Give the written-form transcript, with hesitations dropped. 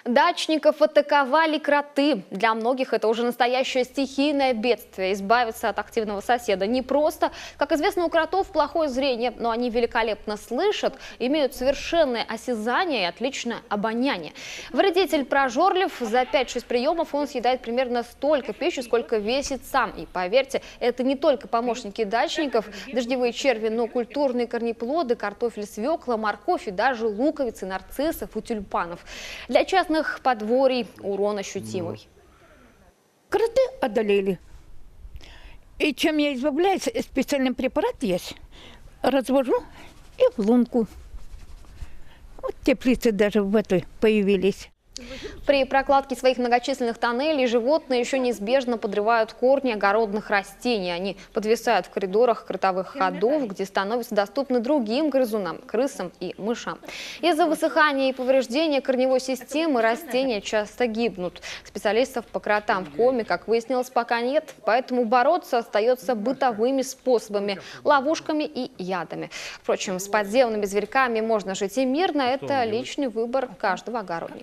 Дачников атаковали кроты. Для многих это уже настоящее стихийное бедствие. Избавиться от активного соседа непросто. Как известно, у кротов плохое зрение, но они великолепно слышат, имеют совершенное осязание и отличное обоняние. Вредитель прожорлив. За 5-6 приемов он съедает примерно столько пищи, сколько весит сам. И поверьте, это не только помощники дачников, дождевые черви, но культурные корнеплоды, картофель, свекла, морковь и даже луковицы, нарциссов и тюльпанов. Для частных подворий урон ощутимый. Кроты одолели. И чем я избавляюсь, специальный препарат есть. Развожу и в лунку. Вот теплицы даже в этой появились. При прокладке своих многочисленных тоннелей животные еще неизбежно подрывают корни огородных растений. Они подвисают в коридорах кротовых ходов, где становятся доступны другим грызунам, крысам и мышам. Из-за высыхания и повреждения корневой системы растения часто гибнут. Специалистов по кротам в коме, как выяснилось, пока нет. Поэтому бороться остается бытовыми способами, ловушками и ядами. Впрочем, с подземными зверьками можно жить и мирно. Это личный выбор каждого огородника.